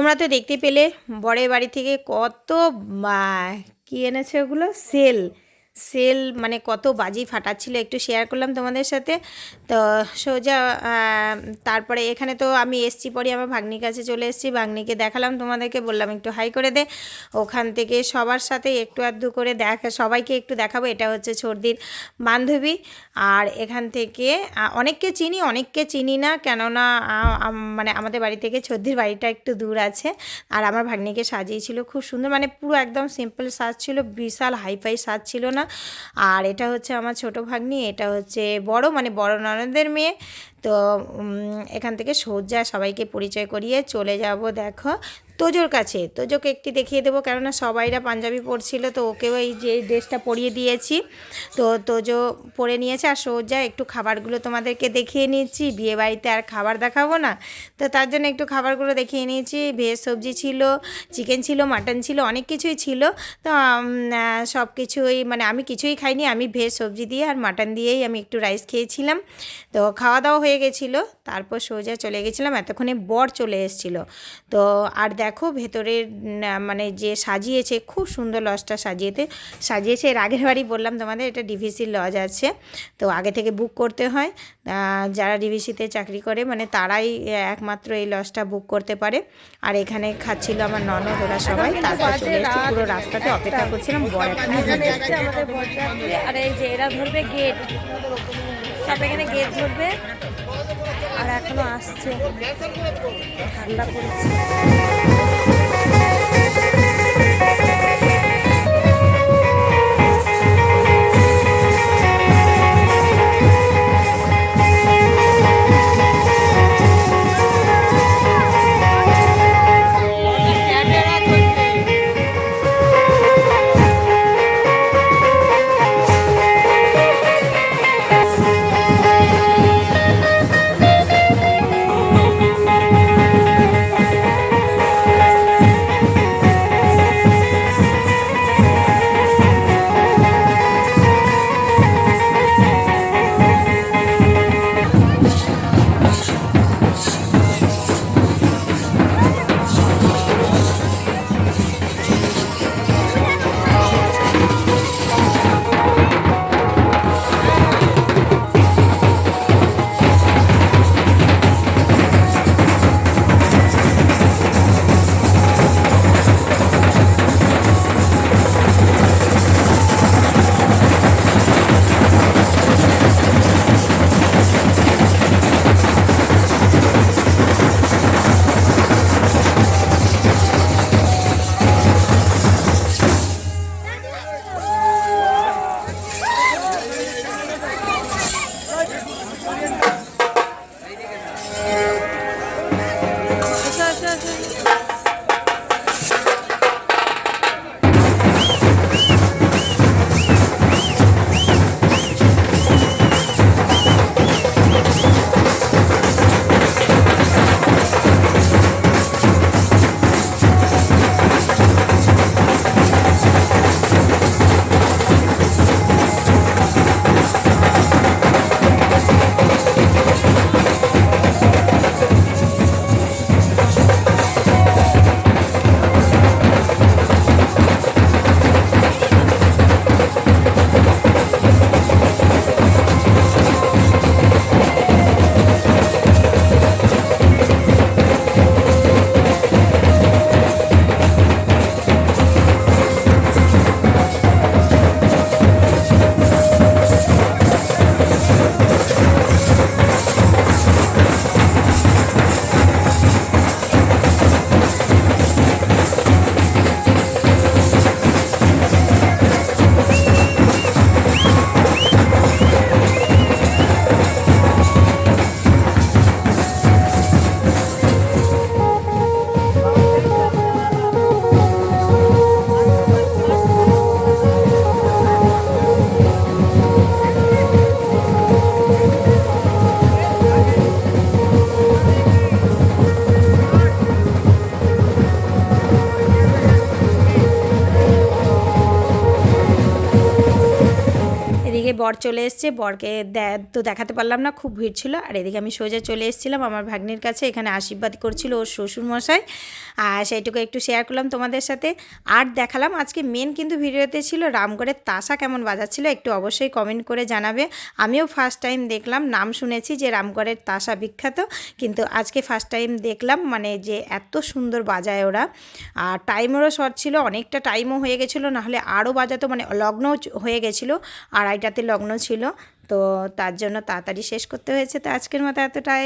তোমরা তো দেখতে পেলে বরের বাড়ি থেকে কত কি এনেছে ওগুলো, সেল সেল মানে কত বাজি ফাটাচ্ছিল, একটু শেয়ার করলাম তোমাদের সাথে। তো সোজা তারপরে এখানে তো আমি এসছি, পরে আমার ভাগ্নির কাছে চলে এসেছি, ভাগ্নিকে দেখালাম, তোমাদেরকে বললাম একটু হাই করে দে। ওখান থেকে সবার সাথে একটু আধটু করে সবাইকে একটু দেখাবো। এটা হচ্ছে ছর্দির বান্ধবী। আর এখান থেকে অনেককে চিনি, অনেককে চিনি না, কেননা মানে আমাদের বাড়ি থেকে ছর্দির বাড়িটা একটু দূর আছে। আর আমার ভাগ্নিকে সাজিয়েছিল খুব সুন্দর, মানে পুরো একদম সিম্পল সাজ ছিল, বিশাল হাইফাই সাজ ছিল না। আর এটা হচ্ছে আমার ছোট ভাগ্নি, এটা হচ্ছে বড় মানে বড় ননদের মেয়ে। তো এখান থেকে সোজা সবাইকে পরিচয় করিয়ে চলে যাব দেখো তোজোর কাছে। তোজোকে একটি দেখিয়ে দেবো, কেননা সবাইরা পাঞ্জাবি পরছিল, তো ওকেও এই যে ড্রেসটা পরিয়ে দিয়েছি। তো তোজো পরে নিয়েছে। আর সোজা একটু খাবারগুলো তোমাদেরকে দেখিয়ে নিচ্ছি, বিয়েবাড়িতে আর খাবার দেখাবো না, তো তার জন্য একটু খাবারগুলো দেখিয়ে নিয়েছি। ভেজ সবজি ছিল, চিকেন ছিল, মাটন ছিল, অনেক কিছুই ছিল। তো সব কিছুই মানে আমি কিছুই খাইনি, আমি ভেজ সবজি দিয়ে আর মাটন দিয়েই আমি একটু রাইস খেয়েছিলাম। তো খাওয়া দাওয়া হয়ে গেছিলো, তারপর সোজা চলে গেছিলাম, এতক্ষণে বর চলে এসেছিলো। তো আর দেখো ভেতরের মানে যে সাজিয়েছে, খুব সুন্দর লজটা সাজিয়েছে। এর আগের বাড়ি বললাম তোমাদের এটা ডিভিসির লজ আছে, তো আগে থেকে বুক করতে হয়। যারা ডিভিসিতে চাকরি করে মানে তারাই একমাত্র এই লজটা বুক করতে পারে। আর এখানে খাচ্ছিল আমার ননদ, ওরা সবাই। তারপর চলে এসেছি, পুরো রাস্তাতে অপেক্ষা করছিলাম বর এখানে এসছে আমাদের বরযাত্রী। আর এই যে এরা ধরবে গেট, সব এখানে গেট ধরবে। আর এখনো আসছে, ঠান্ডা পড়েছে। বর চলে এসছে, বরকে তো দেখাতে পারলাম না, খুব ভিড় ছিল। আর এদিকে আমি সোজা চলে এসেছিলাম আমার ভাগ্নির কাছে, এখানে আশীর্বাদ করছিল ওর শ্বশুরমশাই, আর সেইটুকু একটু শেয়ার করলাম তোমাদের সাথে। আর দেখালাম আজকে মেন কিন্তু ভিডিওতে ছিল রামগড়ের তাসা কেমন বাজাচ্ছিল, একটু অবশ্যই কমেন্ট করে জানাবে। আমিও ফার্স্ট টাইম দেখলাম, নাম শুনেছি যে রামগড়ের তাসা বিখ্যাত, কিন্তু আজকে ফার্স্ট টাইম দেখলাম মানে যে এত সুন্দর বাজায় ওরা। আর টাইমেরও শর্ট ছিল, অনেকটা টাইমও হয়ে গেছিলো, নাহলে আরও বাজাতো, মানে লগ্ন হয়ে গেছিলো, 2:30টাতে লগ্ন ছিল, তো তার জন্য তাড়াতাড়ি শেষ করতে হয়েছে। তো আজকের মতো এতটাই।